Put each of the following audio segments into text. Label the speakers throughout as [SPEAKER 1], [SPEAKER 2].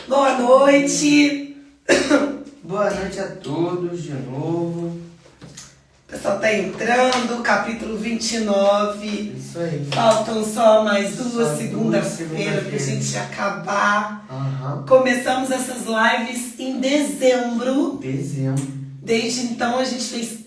[SPEAKER 1] Boa noite.
[SPEAKER 2] Boa noite a todos de novo.
[SPEAKER 1] O pessoal tá entrando, capítulo 29.
[SPEAKER 2] Isso aí.
[SPEAKER 1] Faltam só mais duas
[SPEAKER 2] Só
[SPEAKER 1] segunda-feira pra gente acabar.
[SPEAKER 2] Aham.
[SPEAKER 1] Começamos essas lives em dezembro. Desde então a gente fez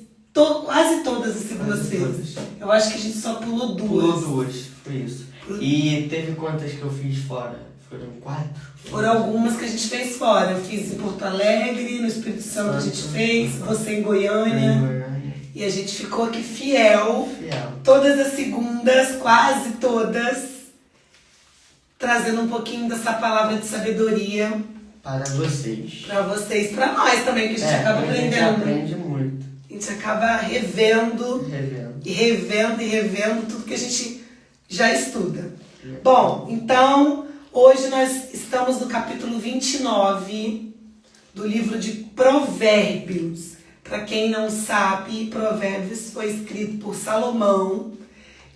[SPEAKER 1] quase todas as segundas-feiras. Eu acho que a gente só pulou duas.
[SPEAKER 2] Pulou duas, foi isso. E teve quantas que eu fiz fora? Foram 4?
[SPEAKER 1] Foram algumas que a gente fez fora. Eu fiz em Porto Alegre, no Espírito Santo a gente fez, você em Goiânia. E a gente ficou aqui fiel. Todas as segundas, quase todas, trazendo um pouquinho dessa palavra de sabedoria
[SPEAKER 2] para vocês.
[SPEAKER 1] Para vocês, para nós também, que a gente acaba aprendendo.
[SPEAKER 2] A gente aprende muito.
[SPEAKER 1] A gente acaba revendo tudo que a gente já estuda. Bom, então, hoje nós estamos no capítulo 29 do livro de Provérbios. Para quem não sabe, Provérbios foi escrito por Salomão.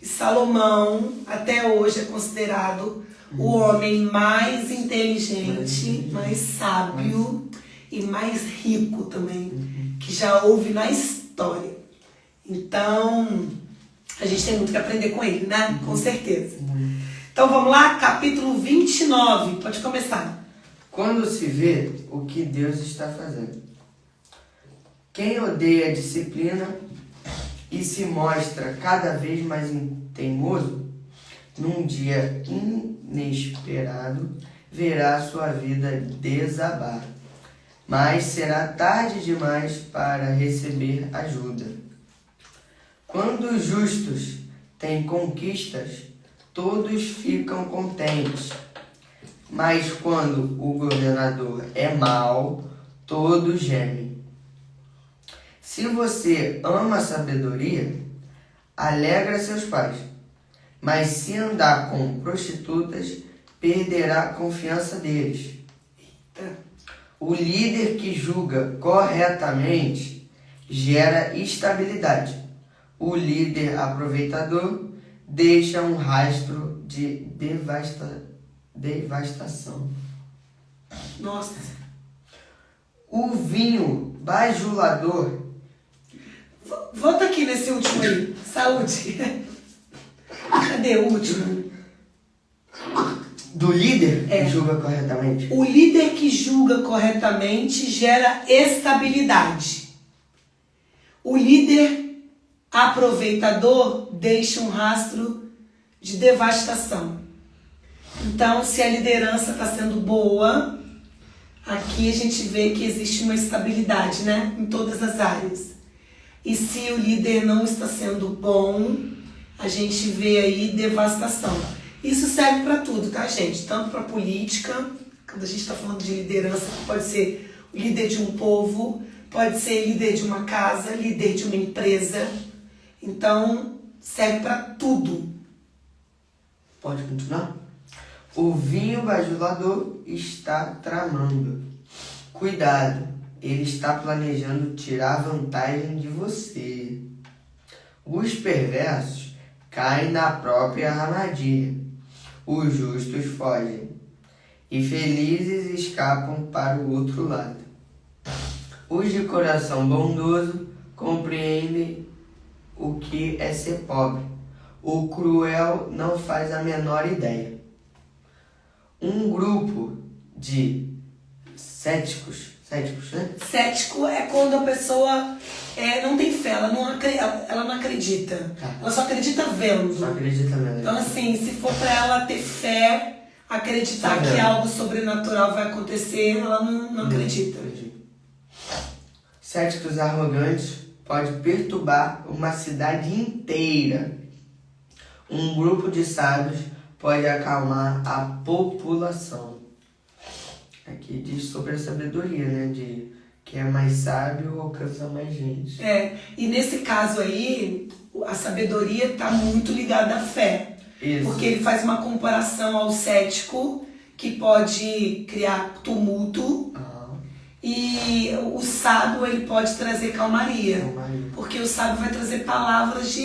[SPEAKER 1] E Salomão, até hoje, é considerado o homem mais inteligente, mais sábio e mais rico também, que já houve na história. Então, a gente tem muito que aprender com ele, né? Com certeza. Então, vamos lá, capítulo 29. Pode começar.
[SPEAKER 2] Quando se vê o que Deus está fazendo. Quem odeia a disciplina e se mostra cada vez mais teimoso, num dia inesperado, verá sua vida desabar. Mas será tarde demais para receber ajuda. Quando os justos têm conquistas, todos ficam contentes. Mas quando o governador é mau, todos gemem. Se você ama a sabedoria, alegra seus pais. Mas se andar com prostitutas, perderá a confiança deles. O líder que julga corretamente gera estabilidade. O líder aproveitador deixa um rastro de devastação.
[SPEAKER 1] Nossa.
[SPEAKER 2] O vinho bajulador.
[SPEAKER 1] Volta aqui nesse último aí. Saúde. Cadê o último?
[SPEAKER 2] Do líder que julga corretamente?
[SPEAKER 1] O líder que julga corretamente gera estabilidade. O líder aproveitador deixa um rastro de devastação. Então, se a liderança está sendo boa, aqui a gente vê que existe uma estabilidade, né? Em todas as áreas. E se o líder não está sendo bom, a gente vê aí devastação. Isso serve para tudo, tá, gente? Tanto para política, quando a gente está falando de liderança, pode ser o líder de um povo, pode ser líder de uma casa, líder de uma empresa. Então, serve para tudo.
[SPEAKER 2] Pode continuar? O vinho bajulador está tramando. Cuidado, ele está planejando tirar vantagem de você. Os perversos caem na própria armadilha. Os justos fogem. E felizes escapam para o outro lado. Os de coração bondoso compreendem o que é ser pobre. O cruel não faz a menor ideia. Um grupo de céticos, né?
[SPEAKER 1] Cético é quando a pessoa não tem fé, ela não acredita.
[SPEAKER 2] Tá.
[SPEAKER 1] Ela só acredita vendo.
[SPEAKER 2] Só acredita vendo.
[SPEAKER 1] Então, assim, se for para ela ter fé, acreditar que algo sobrenatural vai acontecer, ela não acredita.
[SPEAKER 2] Céticos arrogantes pode perturbar uma cidade inteira. Um grupo de sábios pode acalmar a população. Aqui diz sobre a sabedoria, né? De quem é mais sábio alcança mais gente.
[SPEAKER 1] E nesse caso aí, a sabedoria está muito ligada à fé.
[SPEAKER 2] Isso.
[SPEAKER 1] Porque ele faz uma comparação ao cético, que pode criar tumulto. E o sábio, ele pode trazer calmaria. Porque o sábio vai trazer palavras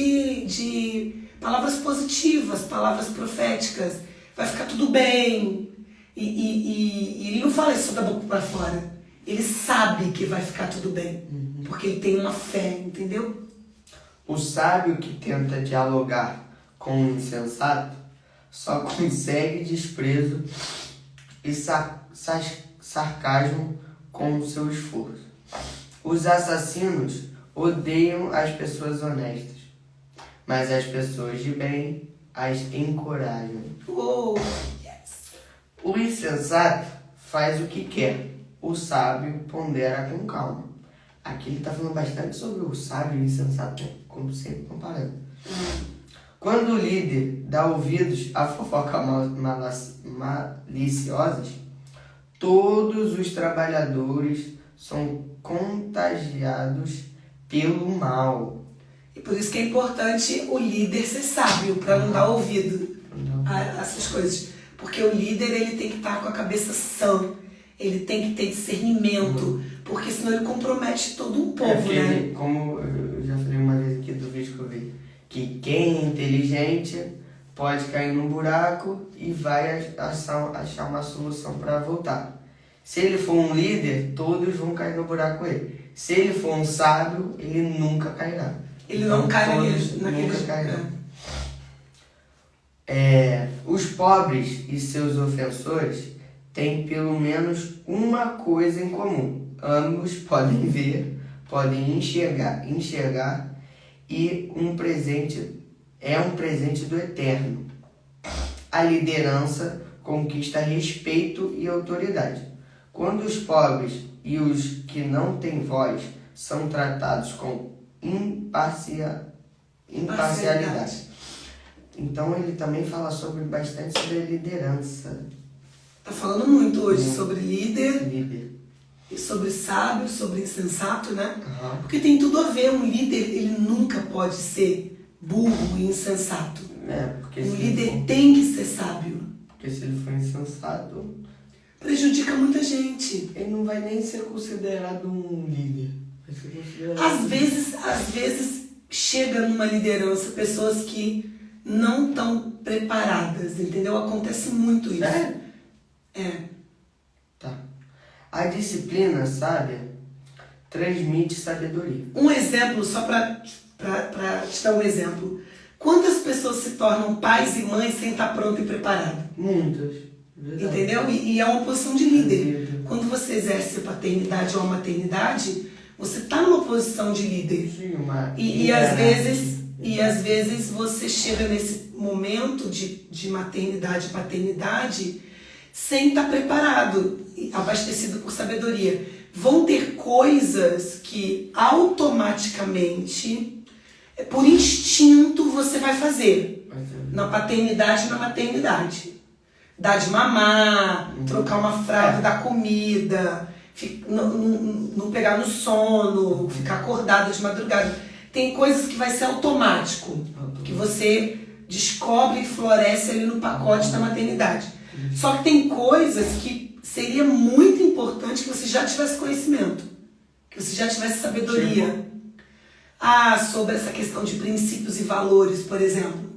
[SPEAKER 1] palavras positivas, palavras proféticas. Vai ficar tudo bem. E ele não fala isso da boca para fora. Ele sabe que vai ficar tudo bem. Porque ele tem uma fé, entendeu?
[SPEAKER 2] O sábio que tenta dialogar com o insensato só consegue desprezo e sarcasmo com o seu esforço. Os assassinos odeiam as pessoas honestas, mas as pessoas de bem as encorajam.
[SPEAKER 1] Oh, yes.
[SPEAKER 2] O insensato faz o que quer, o sábio pondera com calma. Aqui ele está falando bastante sobre o sábio e o insensato, né? Como sempre comparando. Quando o líder dá ouvidos a fofocas maliciosas, todos os trabalhadores são contagiados pelo mal.
[SPEAKER 1] E por isso que é importante o líder ser sábio, para não dar ouvido a essas coisas. Porque o líder ele tem que estar com a cabeça sã, ele tem que ter discernimento, porque senão ele compromete todo um povo, né?
[SPEAKER 2] Como eu já falei uma vez aqui do vídeo que eu vi, que quem é inteligente pode cair num buraco e vai achar uma solução para voltar. Se ele for um líder, todos vão cair no buraco com ele. Se ele for um sábio, ele nunca cairá.
[SPEAKER 1] Ele não cai
[SPEAKER 2] Nunca cairá. Os pobres e seus ofensores têm pelo menos uma coisa em comum. Ambos podem ver, podem enxergar e um presente do eterno. A liderança conquista respeito e autoridade. Quando os pobres e os que não têm voz são tratados com imparcialidade. Então ele também fala bastante sobre a liderança.
[SPEAKER 1] Tá falando muito hoje sobre líder. E sobre sábio, sobre insensato, né? Porque tem tudo a ver. Um líder, ele nunca pode ser burro e insensato. Um líder tem que ser sábio.
[SPEAKER 2] Porque se ele for insensato,
[SPEAKER 1] prejudica muita gente.
[SPEAKER 2] Ele não vai nem ser considerado um líder. Vai ser considerado
[SPEAKER 1] às vezes chega numa liderança pessoas que não estão preparadas, entendeu? Acontece muito isso.
[SPEAKER 2] Tá. A disciplina sábia transmite sabedoria.
[SPEAKER 1] Um exemplo, só para te dar um exemplo. Quantas pessoas se tornam pais e mães sem estar pronto e preparado?
[SPEAKER 2] Muitas. Verdade.
[SPEAKER 1] Entendeu? E é uma posição de líder. Quando você exerce a paternidade ou a maternidade, você está numa posição de líder.
[SPEAKER 2] Sim,
[SPEAKER 1] e às vezes você chega nesse momento de maternidade e paternidade sem estar preparado, abastecido por sabedoria. Vão ter coisas que automaticamente, por instinto, você vai fazer. Na paternidade e na maternidade. Dar de mamar, trocar uma fralda, dar comida, não pegar no sono, ficar acordado de madrugada. Tem coisas que vai ser automático, que você descobre e floresce ali no pacote da maternidade. Só que tem coisas que seria muito importante que você já tivesse conhecimento, que você já tivesse sabedoria. Sobre essa questão de princípios e valores, por exemplo.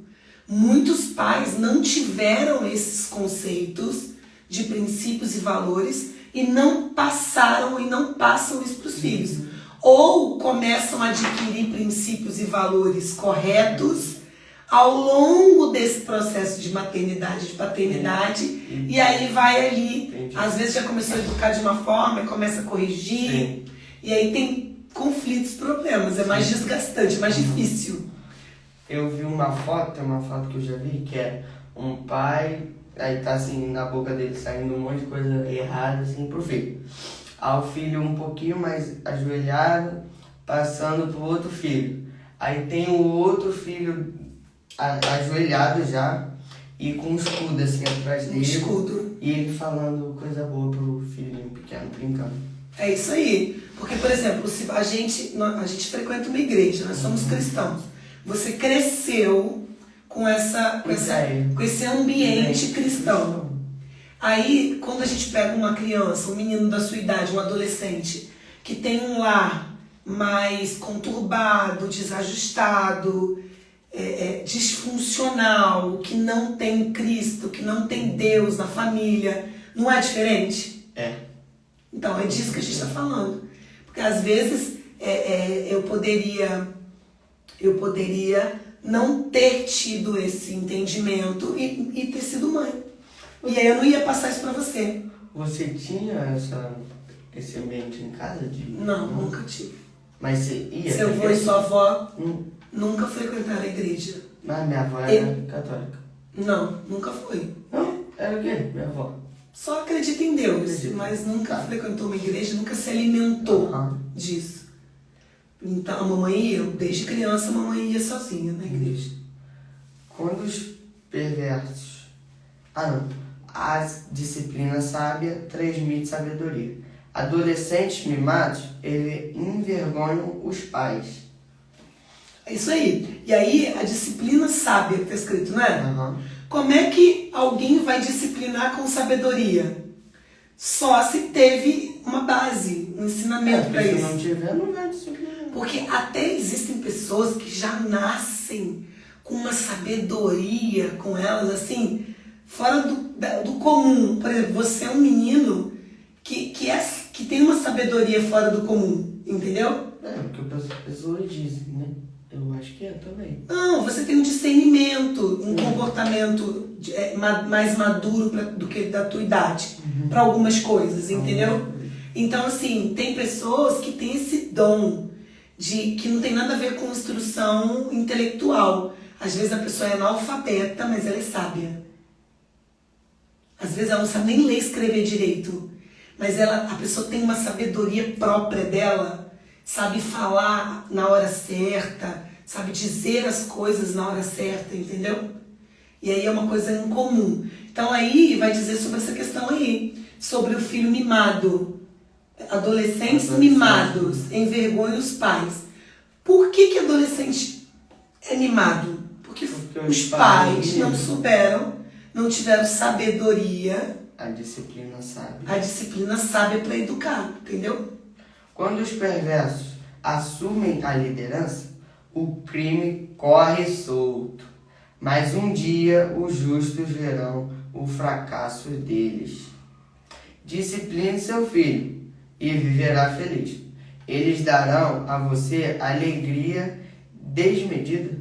[SPEAKER 1] Muitos pais não tiveram esses conceitos de princípios e valores e não passaram e não passam isso para os filhos. Ou começam a adquirir princípios e valores corretos ao longo desse processo de maternidade, de paternidade, e aí vai ali, às vezes já começou a educar de uma forma e começa a corrigir, e aí tem conflitos, problemas, é mais desgastante, é mais difícil.
[SPEAKER 2] Eu vi uma foto que eu já vi, que é um pai, aí tá assim, na boca dele saindo um monte de coisa errada, assim, pro filho. Aí o filho um pouquinho mais ajoelhado, passando pro outro filho. Aí tem o outro filho ajoelhado já, e com um escudo assim atrás dele.
[SPEAKER 1] Escudo.
[SPEAKER 2] E ele falando coisa boa pro filhinho pequeno, brincando.
[SPEAKER 1] É isso aí. Porque, por exemplo, se a gente frequenta uma igreja, nós somos cristãos. Você cresceu com esse ambiente cristão. Aí, quando a gente pega uma criança, um menino da sua idade, um adolescente, que tem um lar mais conturbado, desajustado, disfuncional, que não tem Cristo, que não tem Deus na família, Não é diferente?
[SPEAKER 2] É.
[SPEAKER 1] Então, é disso que a gente está falando. Porque às vezes eu poderia não ter tido esse entendimento e ter sido mãe. E aí eu não ia passar isso pra você.
[SPEAKER 2] Você tinha esse ambiente em casa de...
[SPEAKER 1] Não, nunca tive.
[SPEAKER 2] Mas você ia?
[SPEAKER 1] Seu avô e sua avó
[SPEAKER 2] Hum.
[SPEAKER 1] nunca frequentaram a igreja.
[SPEAKER 2] Mas minha avó era católica.
[SPEAKER 1] Não, nunca foi.
[SPEAKER 2] Não? Era o quê? Minha avó.
[SPEAKER 1] Só acredita em Deus,
[SPEAKER 2] Acredito.
[SPEAKER 1] mas nunca frequentou uma igreja, nunca se alimentou
[SPEAKER 2] Aham.
[SPEAKER 1] disso. Então a mamãe ia, desde criança a mamãe ia sozinha na igreja.
[SPEAKER 2] Quando os perversos... A disciplina sábia transmite sabedoria. Adolescentes mimados, eles envergonham os pais.
[SPEAKER 1] É isso aí. E aí a disciplina sábia que está escrito, não é?
[SPEAKER 2] Aham.
[SPEAKER 1] Como é que alguém vai disciplinar com sabedoria? Só se teve uma base, um ensinamento para
[SPEAKER 2] Se
[SPEAKER 1] isso.
[SPEAKER 2] não tiver, não vai disciplinar.
[SPEAKER 1] Porque até existem pessoas que já nascem com uma sabedoria com elas, assim, fora do comum. Por exemplo, você é um menino que tem uma sabedoria fora do comum, entendeu?
[SPEAKER 2] É, porque as pessoas dizem, né? Eu acho que é também.
[SPEAKER 1] Não, você tem um discernimento, um comportamento mais maduro do que da tua idade, para algumas coisas, entendeu? Então, assim, tem pessoas que têm esse dom que não tem nada a ver com instrução intelectual. Às vezes a pessoa é analfabeta, mas ela é sábia. Às vezes ela não sabe nem ler e escrever direito, mas a pessoa tem uma sabedoria própria dela, sabe falar na hora certa, sabe dizer as coisas na hora certa, entendeu? E aí é uma coisa incomum. Então aí vai dizer sobre essa questão aí, sobre o filho mimado. Adolescentes mimados envergonham os pais. Por que adolescente é mimado? Porque os pais não souberam, não tiveram sabedoria,
[SPEAKER 2] A disciplina sábia.
[SPEAKER 1] a disciplina sábia para educar, entendeu?
[SPEAKER 2] Quando os perversos assumem a liderança, o crime corre solto. Mas um dia os justos verão o fracasso deles. Discipline seu filho e viverá feliz. Eles darão a você alegria desmedida.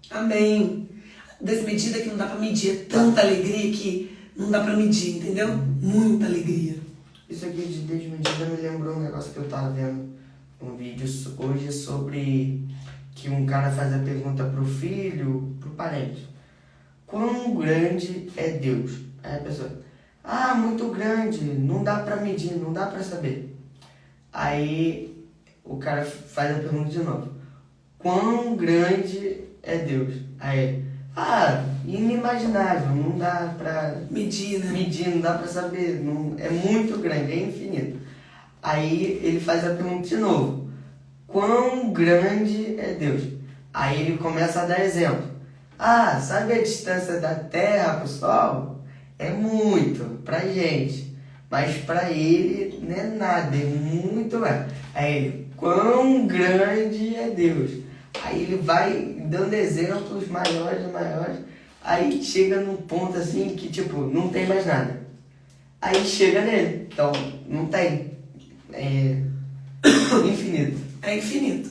[SPEAKER 1] Amém. Desmedida que não dá para medir. É tanta alegria que não dá para medir, entendeu? Muita alegria.
[SPEAKER 2] Isso aqui de desmedida me lembrou um negócio que eu tava vendo um vídeo hoje sobre que um cara faz a pergunta pro filho, pro parente: quão grande é Deus? Aí a pessoa: muito grande, não dá pra medir, não dá pra saber. Aí o cara faz a pergunta de novo: quão grande é Deus? Aí, inimaginável, não dá pra
[SPEAKER 1] Medir, né?
[SPEAKER 2] medir, não dá pra saber, não, é muito grande, é infinito. Aí ele faz a pergunta de novo: quão grande é Deus? Aí ele começa a dar exemplo. Sabe a distância da Terra pro Sol? É muito pra gente, mas pra ele não é nada, é muito mais. Aí ele: quão grande é Deus? Aí ele vai dando exemplos maiores. Aí chega num ponto assim que, tipo, não tem mais nada. Aí chega nele. Então, não tem. É infinito.
[SPEAKER 1] É infinito.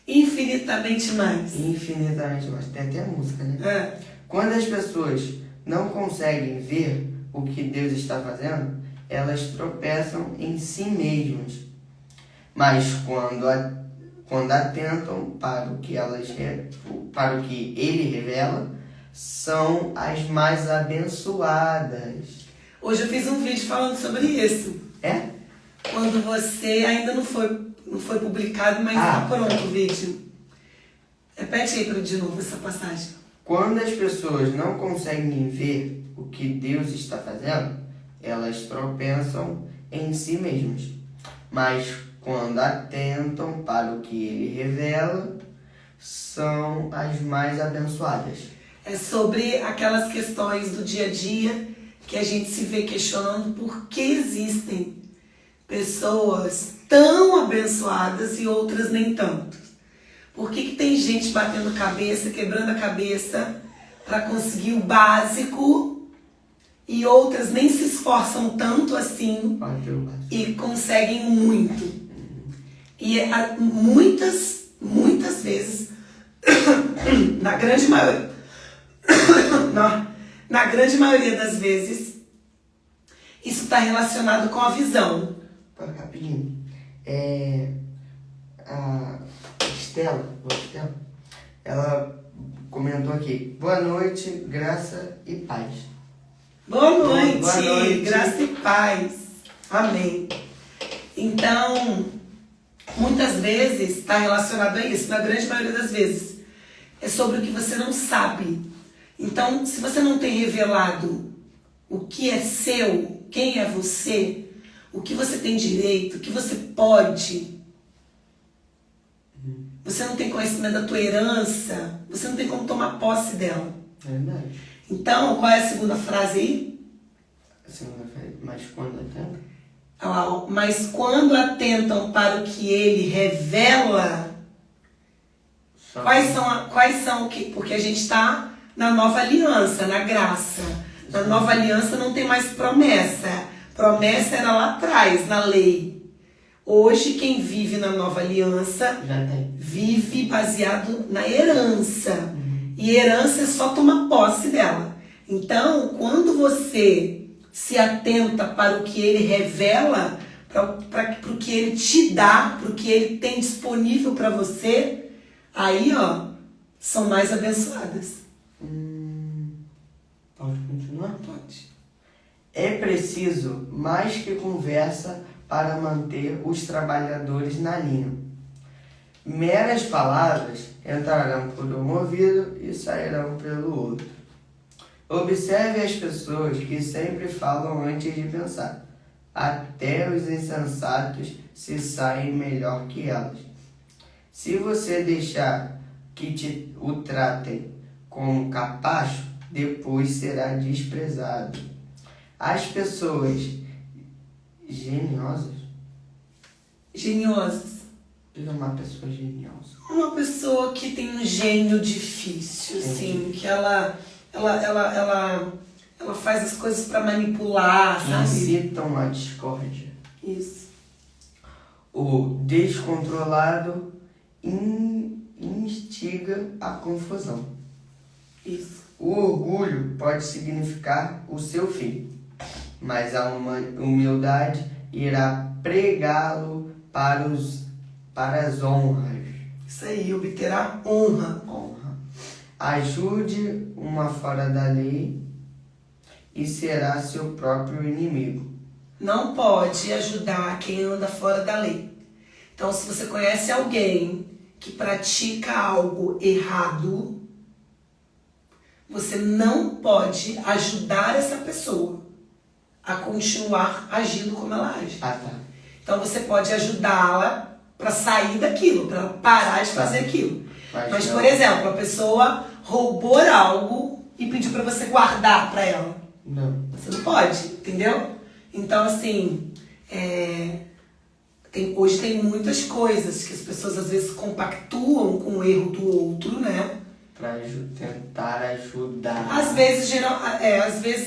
[SPEAKER 1] Infinitamente mais.
[SPEAKER 2] Infinitamente mais. Tem até música, né?
[SPEAKER 1] É.
[SPEAKER 2] Quando as pessoas não conseguem ver o que Deus está fazendo, elas tropeçam em si mesmas. Mas quando atentam para o que ele revela, são as mais abençoadas.
[SPEAKER 1] Hoje eu fiz um vídeo falando sobre isso.
[SPEAKER 2] É?
[SPEAKER 1] Quando você ainda não foi publicado, mas está pronto o vídeo. Repete aí de novo essa passagem.
[SPEAKER 2] Quando as pessoas não conseguem ver o que Deus está fazendo, elas tropeçam em si mesmas. Mas quando atentam para o que ele revela, são as mais abençoadas.
[SPEAKER 1] É sobre aquelas questões do dia a dia que a gente se vê questionando por que existem pessoas tão abençoadas e outras nem tanto. Por que tem gente batendo cabeça, quebrando a cabeça para conseguir o básico e outras nem se esforçam tanto assim e conseguem muito. E muitas vezes, na grande maioria, na grande maioria das vezes, isso está relacionado com a visão.
[SPEAKER 2] Rapidinho. A Estela, ela comentou aqui: boa noite, graça e paz.
[SPEAKER 1] Boa noite,
[SPEAKER 2] boa noite.
[SPEAKER 1] Graça e paz. Amém. Então, muitas vezes está relacionado a isso, na grande maioria das vezes. É sobre o que você não sabe. Então, se você não tem revelado o que é seu, quem é você, o que você tem direito, o que você pode, você não tem conhecimento da tua herança, você não tem como tomar posse dela.
[SPEAKER 2] É verdade.
[SPEAKER 1] Então, qual é a segunda frase aí?
[SPEAKER 2] A segunda frase, mas quando atentam?
[SPEAKER 1] Mas quando atentam para o que ele revela, quais são o que? Porque a gente está na nova aliança, na graça. Na nova aliança não tem mais promessa. Promessa era lá atrás, na lei. Hoje, quem vive na nova aliança vive baseado na herança. E herança é só tomar posse dela. Então, quando você se atenta para o que ele revela, para o que ele te dá, para o que ele tem disponível para você, aí, são mais abençoadas.
[SPEAKER 2] Pode continuar?
[SPEAKER 1] Pode.
[SPEAKER 2] É preciso mais que conversa para manter os trabalhadores na linha. Meras palavras entrarão por um ouvido e sairão pelo outro. Observe as pessoas que sempre falam antes de pensar. Até os insensatos se saem melhor que elas. Se você deixar que o tratem como capacho, depois será desprezado. As pessoas geniosas. O que é uma pessoa geniosa?
[SPEAKER 1] Uma pessoa que tem um gênio difícil, assim, que ela faz as coisas para manipular, sabe?
[SPEAKER 2] Incitam a discórdia.
[SPEAKER 1] Isso.
[SPEAKER 2] O descontrolado instiga a confusão.
[SPEAKER 1] Isso.
[SPEAKER 2] O orgulho pode significar o seu fim, mas a humildade irá pregá-lo para as honras.
[SPEAKER 1] Isso aí, obterá honra.
[SPEAKER 2] Ajude uma fora da lei e será seu próprio inimigo.
[SPEAKER 1] Não pode ajudar quem anda fora da lei. Então, se você conhece alguém que pratica algo errado, você não pode ajudar essa pessoa a continuar agindo como ela age.
[SPEAKER 2] Tá.
[SPEAKER 1] Então, você pode ajudá-la para sair daquilo, para ela parar de fazer aquilo. Mas, por exemplo, a pessoa roubou algo e pediu para você guardar para ela.
[SPEAKER 2] Não.
[SPEAKER 1] Você não pode, entendeu? Então, assim, hoje tem muitas coisas que as pessoas às vezes compactuam com o erro do outro, né?
[SPEAKER 2] Pra tentar ajudar.
[SPEAKER 1] Às vezes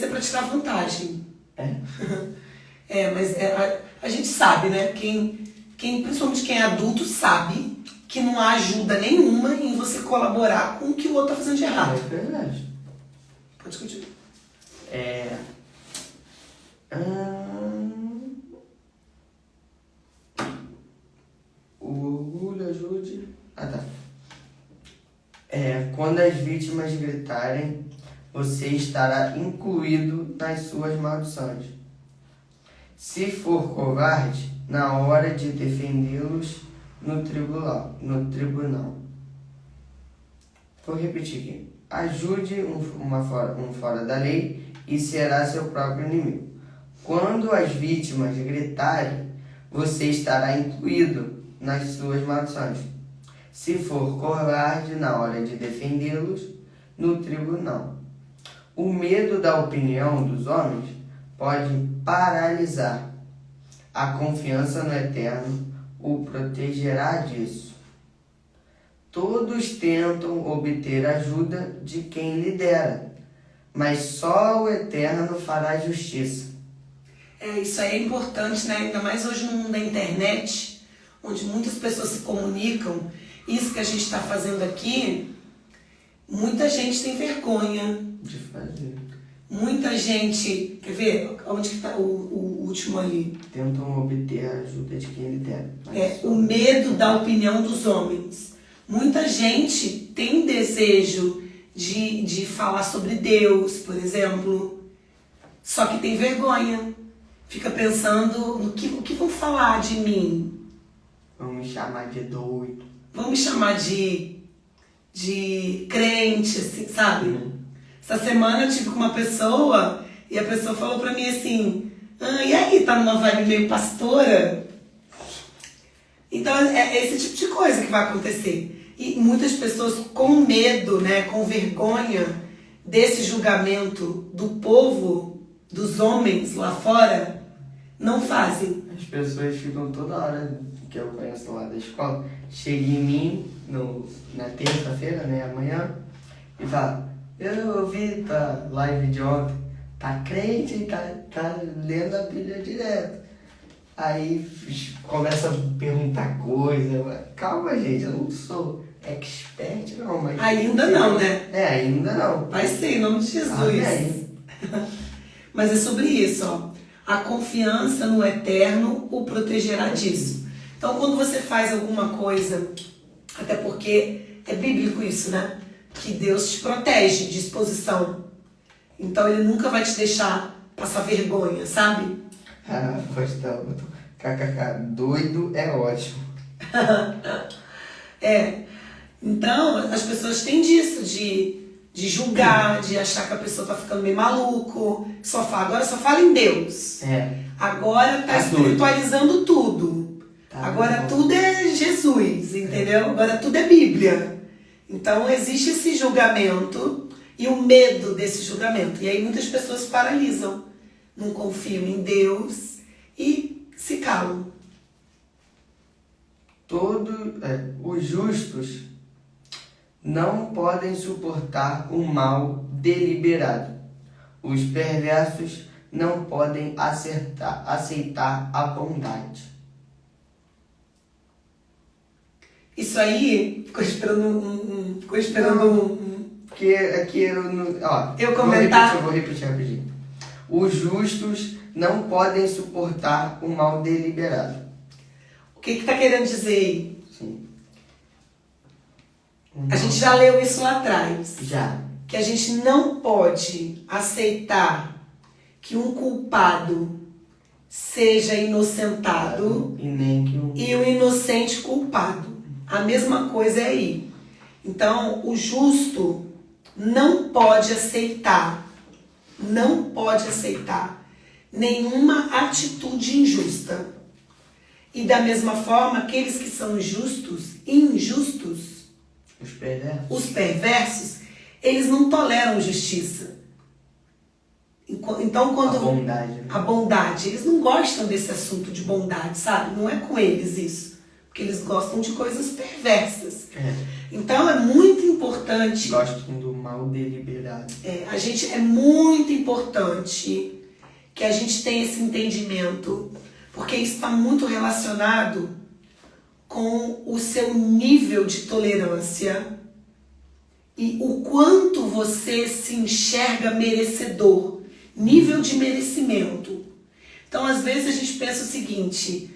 [SPEAKER 1] é pra tirar vantagem. Mas a gente sabe, né? Principalmente quem é adulto sabe que não há ajuda nenhuma em você colaborar com o que o outro tá fazendo de errado.
[SPEAKER 2] É verdade.
[SPEAKER 1] Pode continuar.
[SPEAKER 2] O orgulho ajude. Quando as vítimas gritarem, você estará incluído nas suas maldições. Se for covarde, na hora de defendê-los no tribunal. Vou repetir aqui. Ajude um fora da lei e será seu próprio inimigo. Quando as vítimas gritarem, você estará incluído nas suas maldições. Se for covarde na hora de defendê-los no tribunal. O medo da opinião dos homens pode paralisar. A confiança no Eterno o protegerá disso. Todos tentam obter ajuda de quem lidera, mas só o Eterno fará justiça.
[SPEAKER 1] Isso aí é importante, né? Ainda mais hoje no mundo da internet, onde muitas pessoas se comunicam. Isso que a gente está fazendo aqui, muita gente tem vergonha
[SPEAKER 2] De fazer.
[SPEAKER 1] Muita gente, quer ver? Onde que está o último ali?
[SPEAKER 2] Tentam obter a ajuda de quem lidera.
[SPEAKER 1] O medo da opinião dos homens. Muita gente tem desejo de falar sobre Deus, por exemplo, só que tem vergonha. Fica pensando no que vão falar de mim.
[SPEAKER 2] Vão me chamar de doido.
[SPEAKER 1] Vão me chamar de crente, assim, sabe? Essa semana eu tive com uma pessoa e a pessoa falou pra mim assim, e aí, tá numa vibe meio pastora? Então é esse tipo de coisa que vai acontecer. E muitas pessoas com medo, né, com vergonha desse julgamento do povo, dos homens lá fora, não fazem.
[SPEAKER 2] As pessoas ficam toda hora, que eu conheço lá da escola, chega em mim na terça-feira, né, amanhã, e fala, eu ouvi tua live de ontem, tá crente, tá lendo a Bíblia direto. Aí começa a perguntar coisa. Calma, gente, eu não sou expert, não. Mas
[SPEAKER 1] ainda não, né?
[SPEAKER 2] Ainda não.
[SPEAKER 1] Vai ser, em nome de Jesus.
[SPEAKER 2] Amém.
[SPEAKER 1] Mas é sobre isso, ó. A confiança no Eterno o protegerá disso. Então, quando você faz alguma coisa, até porque é bíblico isso, né? Que Deus te protege de exposição. Então, Ele nunca vai te deixar passar vergonha, sabe?
[SPEAKER 2] Pastor, kkk, doido é ótimo.
[SPEAKER 1] Então, as pessoas têm disso, de julgar, de achar que a pessoa tá ficando meio maluco, agora só fala em Deus. Agora tá espiritualizando tudo. Agora tudo é Jesus, entendeu? Agora tudo é Bíblia. Então existe esse julgamento e o medo desse julgamento. E aí muitas pessoas paralisam, não confiam em Deus e se calam.
[SPEAKER 2] Os justos não podem suportar o mal deliberado. Os perversos não podem aceitar a bondade.
[SPEAKER 1] Isso aí, ficou esperando
[SPEAKER 2] Porque aqui eu
[SPEAKER 1] comentar.
[SPEAKER 2] Vou repetir rapidinho. Os justos não podem suportar o mal deliberado.
[SPEAKER 1] O que está querendo dizer aí?
[SPEAKER 2] Sim.
[SPEAKER 1] A gente já leu isso lá atrás.
[SPEAKER 2] Já.
[SPEAKER 1] Que a gente não pode aceitar que um culpado seja inocentado e o inocente culpado. A mesma coisa é aí. Então, o justo não pode aceitar nenhuma atitude injusta. E da mesma forma, aqueles que são injustos, os perversos, eles não toleram justiça. Então, quando a bondade, eles não gostam desse assunto de bondade, sabe? Não é com eles isso. Porque eles gostam de coisas perversas. Então é muito importante.
[SPEAKER 2] Gostam do mal deliberado.
[SPEAKER 1] É muito importante que a gente tenha esse entendimento, porque isso está muito relacionado com o seu nível de tolerância e o quanto você se enxerga merecedor, nível de merecimento. Então, às vezes a gente pensa o seguinte: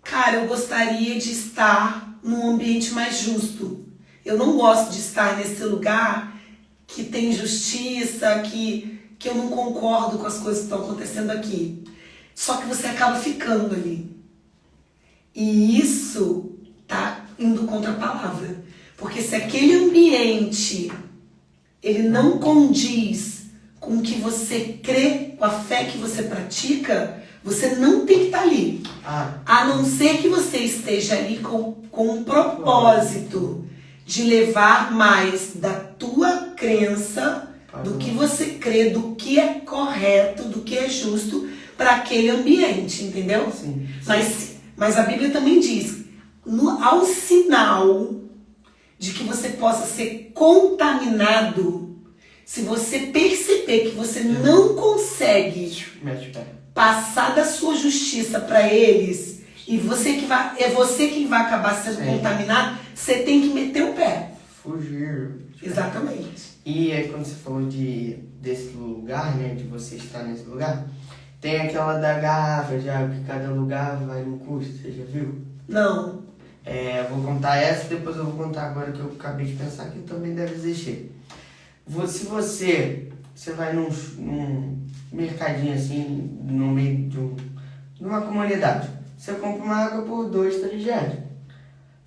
[SPEAKER 1] cara, eu gostaria de estar num ambiente mais justo. Eu não gosto de estar nesse lugar que tem injustiça, que eu não concordo com as coisas que estão acontecendo aqui. Só que você acaba ficando ali. E isso tá indo contra a palavra. Porque se aquele ambiente ele não condiz com o que você crê, com a fé que você pratica, você não tem que estar ali. A não ser que você esteja ali com um propósito de levar mais da tua crença, do que você crê, do que é correto, do que é justo para aquele ambiente, entendeu?
[SPEAKER 2] Sim.
[SPEAKER 1] Mas a Bíblia também diz, ao sinal de que você possa ser contaminado, Se você perceber que você não consegue
[SPEAKER 2] Mete o pé.
[SPEAKER 1] passar da sua justiça para eles, e é você quem vai acabar sendo contaminado, você tem que meter o pé.
[SPEAKER 2] Fugir.
[SPEAKER 1] Exatamente.
[SPEAKER 2] E aí quando você falou desse lugar, né, de você estar nesse lugar, tem aquela da garrafa já, que cada lugar vai no custo, você já viu?
[SPEAKER 1] Não.
[SPEAKER 2] Vou contar essa, depois eu vou contar agora que eu acabei de pensar que também deve existir. Se você vai num mercadinho assim, no meio de uma comunidade, você compra uma água por 2, 3 reais.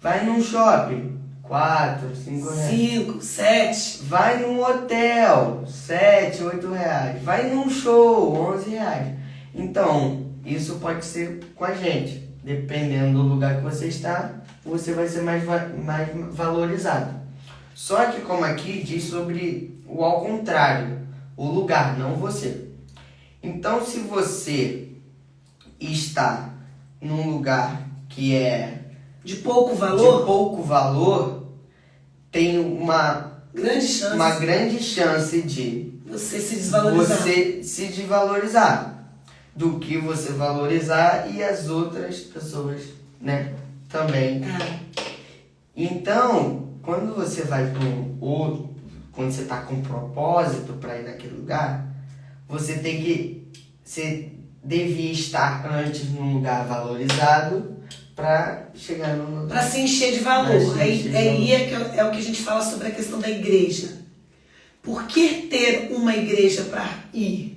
[SPEAKER 2] Vai num shopping, 4, 5 reais.
[SPEAKER 1] 5, 7.
[SPEAKER 2] Vai num hotel, 7, 8 reais. Vai num show, 11 reais. Então, isso pode ser com a gente. Dependendo do lugar que você está, você vai ser mais valorizado. Só que como aqui diz sobre o ao contrário, o lugar, não você. Então, se você está num lugar que é
[SPEAKER 1] de pouco valor,
[SPEAKER 2] tem uma
[SPEAKER 1] grande chance
[SPEAKER 2] de
[SPEAKER 1] você se
[SPEAKER 2] desvalorizar do que você valorizar e as outras pessoas, né, também. Então, quando você vai para quando você está com propósito para ir naquele lugar, você devia estar antes num lugar valorizado para chegar no lugar.
[SPEAKER 1] Para se encher de valor. Aí é o que a gente fala sobre a questão da igreja. Por que ter uma igreja para ir?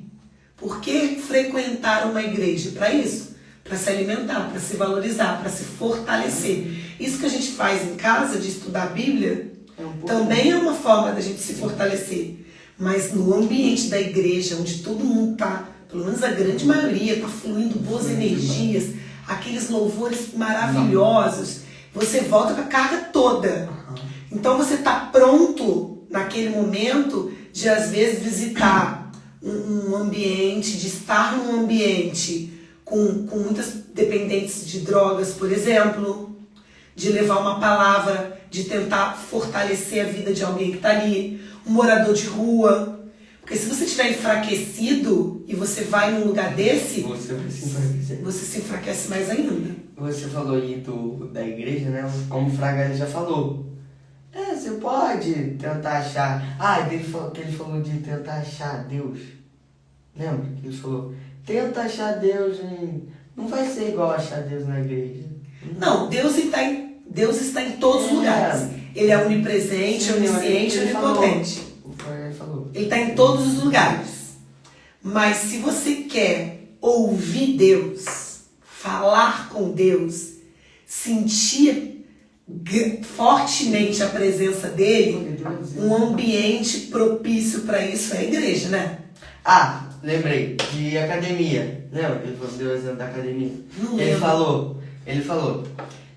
[SPEAKER 1] Por que frequentar uma igreja? Para isso. Para se alimentar, para se valorizar, para se fortalecer. Isso que a gente faz em casa, de estudar a Bíblia, também é uma forma da gente se fortalecer. Mas no ambiente da igreja, onde todo mundo está, pelo menos a grande maioria, está fluindo boas energias, aqueles louvores maravilhosos, você volta com a carga toda. Então você está pronto, naquele momento, de às vezes visitar um ambiente, de estar num ambiente com muitas dependentes de drogas, por exemplo, de levar uma palavra, de tentar fortalecer a vida de alguém que está ali, um morador de rua. Porque se você estiver enfraquecido e você vai num lugar desse,
[SPEAKER 2] você vai se enfraquecer.
[SPEAKER 1] Você se enfraquece mais ainda.
[SPEAKER 2] Você falou aí da igreja, né? Como o Fraga já falou. Você pode tentar achar. Ele falou de tentar achar Deus. Lembra que ele falou? Tenta achar Deus Não vai ser igual achar Deus na igreja.
[SPEAKER 1] Não, Deus está em todos os lugares. Ele é onipresente, onisciente, onipotente.
[SPEAKER 2] O Fraga falou.
[SPEAKER 1] Ele está em todos os lugares. Mas se você quer ouvir Deus, falar com Deus, sentir fortemente a presença dele, um ambiente propício para isso é a igreja, né?
[SPEAKER 2] Lembrei, de academia. Lembra que ele deu o exemplo da academia?
[SPEAKER 1] Não lembro.
[SPEAKER 2] Ele falou,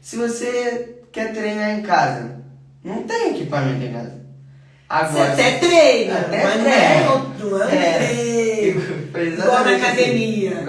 [SPEAKER 2] se você quer treinar em casa, não tem equipamento em casa. Agora,
[SPEAKER 1] você até treina, mas não é treino. Igual na academia.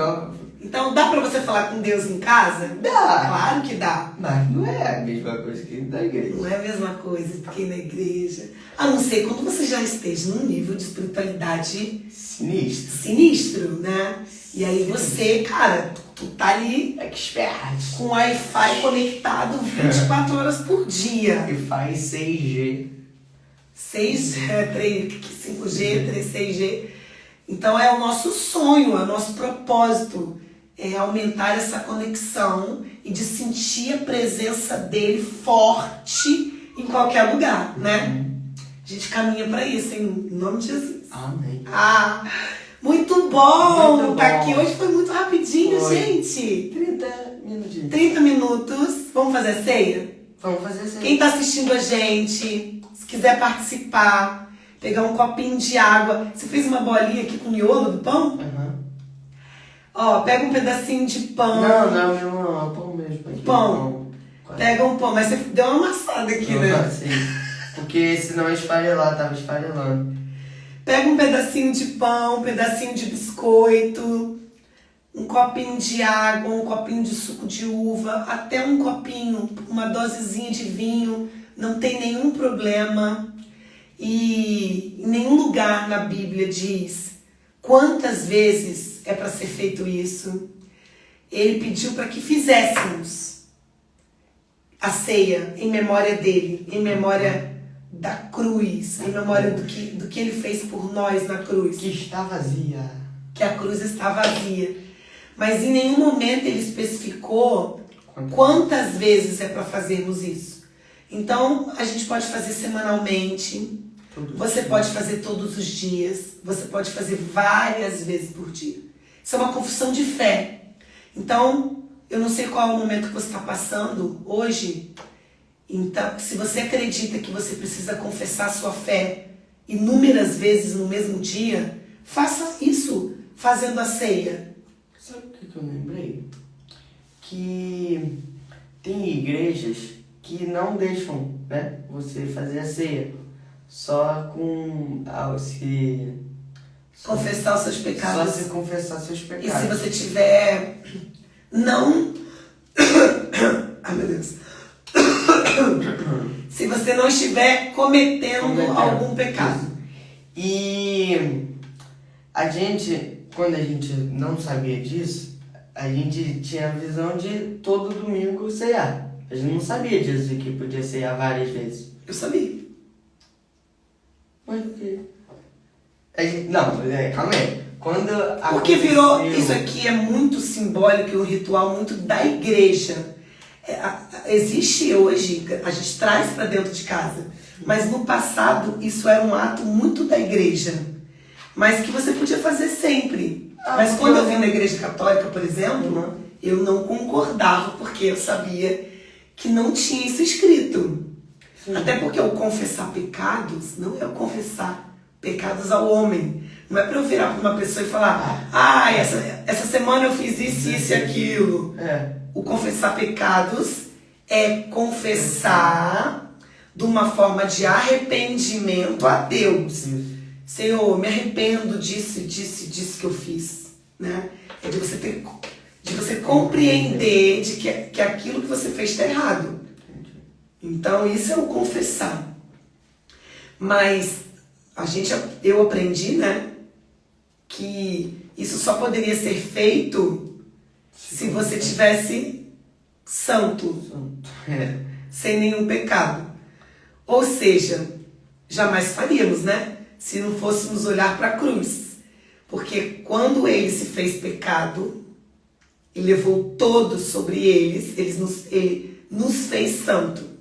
[SPEAKER 1] Então dá pra você falar com Deus em casa?
[SPEAKER 2] Dá.
[SPEAKER 1] Claro que dá.
[SPEAKER 2] Mas não é a mesma coisa que na igreja.
[SPEAKER 1] Não é a mesma coisa que na igreja. A não ser quando você já esteja num nível de espiritualidade sinistro, né? E aí você, cara, tu tá ali
[SPEAKER 2] expert,
[SPEAKER 1] com Wi-Fi conectado 24 horas por dia.
[SPEAKER 2] E faz 6G.
[SPEAKER 1] 5G, 6G. Então é o nosso sonho, é o nosso propósito. É aumentar essa conexão e de sentir a presença dele forte em qualquer lugar, né? A gente caminha para isso, em nome de Jesus.
[SPEAKER 2] Amém.
[SPEAKER 1] Muito bom!
[SPEAKER 2] Muito
[SPEAKER 1] Tá
[SPEAKER 2] bom.
[SPEAKER 1] aqui hoje, foi muito rapidinho,
[SPEAKER 2] Foi.
[SPEAKER 1] gente.
[SPEAKER 2] 30 minutinhos.
[SPEAKER 1] 30 minutos. Vamos fazer a ceia?
[SPEAKER 2] Vamos fazer assim.
[SPEAKER 1] Quem tá assistindo a gente, se quiser participar, pegar um copinho de água. Você fez uma bolinha aqui com o miolo do pão? Ó, pega um pedacinho de pão.
[SPEAKER 2] Não, é pão mesmo. Aqui,
[SPEAKER 1] Pão. Pega um pão, mas você deu uma amassada aqui, né?
[SPEAKER 2] Sim. Porque senão tava esfarelando.
[SPEAKER 1] Pega um pedacinho de pão, um pedacinho de biscoito, um copinho de água, um copinho de suco de uva, até um copinho, uma dosezinha de vinho, não tem nenhum problema. E em nenhum lugar na Bíblia diz quantas vezes é para ser feito isso. Ele pediu para que fizéssemos a ceia em memória dele, em memória da cruz, em memória do que ele fez por nós na cruz.
[SPEAKER 2] Que está vazia.
[SPEAKER 1] Que a cruz está vazia. Mas em nenhum momento ele especificou quantas vezes é para fazermos isso. Então, a gente pode fazer semanalmente, você pode fazer todos os dias, você pode fazer várias vezes por dia. Isso é uma confissão de fé. Então, eu não sei qual é o momento que você está passando hoje. Então, se você acredita que você precisa confessar sua fé inúmeras vezes no mesmo dia, faça isso fazendo a ceia.
[SPEAKER 2] Sabe o que eu lembrei? Que tem igrejas que não deixam, né, você fazer a ceia. Só com
[SPEAKER 1] confessar os seus pecados.
[SPEAKER 2] Só se confessar seus pecados.
[SPEAKER 1] E se você tiver não... Ai, meu Deus. Se você não estiver cometendo algum pecado.
[SPEAKER 2] E a gente, quando a gente não sabia disso, a gente tinha a visão de todo domingo ceiar. A gente não sabia disso, de que podia ceiar várias vezes.
[SPEAKER 1] Eu sabia.
[SPEAKER 2] Mas por quê? Não, calma aí.
[SPEAKER 1] Porque virou... Isso aqui é muito simbólico e um ritual muito da igreja. Existe hoje, a gente traz para dentro de casa. Mas no passado, isso era um ato muito da igreja. Mas que você podia fazer sempre. Mas quando eu vim na igreja católica, por exemplo, eu não concordava, porque eu sabia que não tinha isso escrito. Sim. Até porque o confessar pecados não é o confessar pecados ao homem. Não é para eu virar para uma pessoa e falar: essa semana eu fiz isso e aquilo. O confessar pecados é confessar de uma forma de arrependimento a Deus. Senhor, me arrependo disso que eu fiz. Né? É de você compreender de que aquilo que você fez está errado. Então, isso é o confessar. Mas eu aprendi, né, que isso só poderia ser feito se você tivesse santo. Sem nenhum pecado. Ou seja, jamais faríamos, né? Se não fôssemos olhar para a cruz. Porque quando ele se fez pecado e levou todos sobre ele nos fez santo.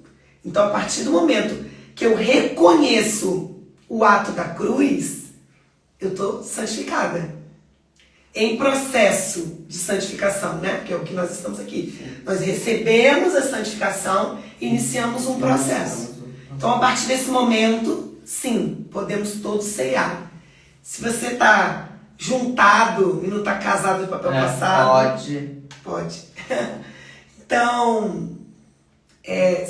[SPEAKER 1] Então, a partir do momento que eu reconheço o ato da cruz, eu estou santificada. Em processo de santificação, né? Porque é o que nós estamos aqui. Nós recebemos a santificação e iniciamos um processo. Então, a partir desse momento, sim, podemos todos ceiar. Se você está juntado e não está casado de papel passado... Pode. Então,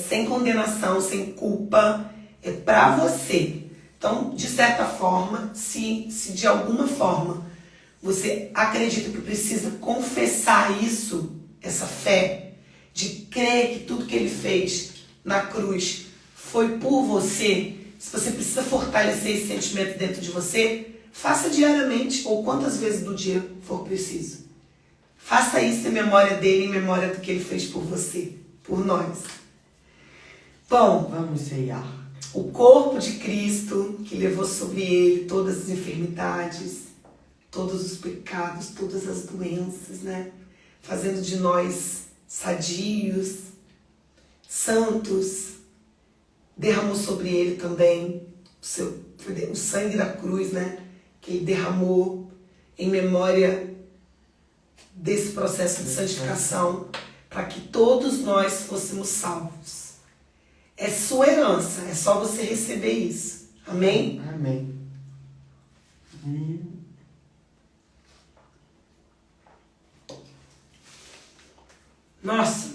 [SPEAKER 1] sem condenação, sem culpa, é para você. Então, de certa forma, se de alguma forma você acredita que precisa confessar isso, essa fé, de crer que tudo que ele fez na cruz foi por você, se você precisa fortalecer esse sentimento dentro de você, faça diariamente ou quantas vezes do dia for preciso. Faça isso em memória dele, em memória do que ele fez por você, por nós. Bom,
[SPEAKER 2] vamos ceiar.
[SPEAKER 1] O corpo de Cristo, que levou sobre ele todas as enfermidades, todos os pecados, todas as doenças, né? Fazendo de nós sadios, santos, derramou sobre ele também o sangue da cruz, né? Que ele derramou em memória desse processo de santificação, para que todos nós fôssemos salvos. É sua herança, é só você receber isso. Amém?
[SPEAKER 2] Amém.
[SPEAKER 1] Nossa.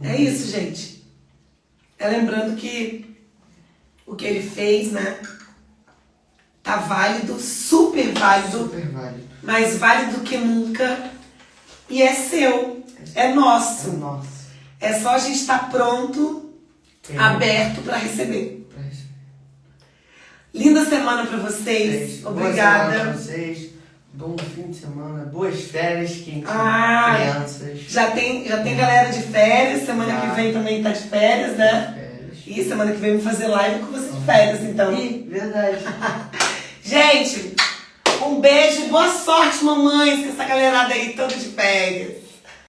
[SPEAKER 1] É isso, gente. Lembrando que o que ele fez, né? Tá válido, super válido.
[SPEAKER 2] Super válido.
[SPEAKER 1] Mais válido que nunca. E é seu. É nosso.
[SPEAKER 2] É nosso.
[SPEAKER 1] É só a gente estar pronto, aberto para receber. Linda semana para vocês. Obrigada.
[SPEAKER 2] Boa semana pra vocês. Bom fim de semana. Boas férias, quem tinha crianças.
[SPEAKER 1] Já tem galera de férias. Semana que vem também tá de férias, né?
[SPEAKER 2] Férias.
[SPEAKER 1] E semana que vem eu vou fazer live com você de férias, então.
[SPEAKER 2] Ih, verdade.
[SPEAKER 1] Gente, um beijo e boa sorte, mamães, com essa galerada aí toda de férias.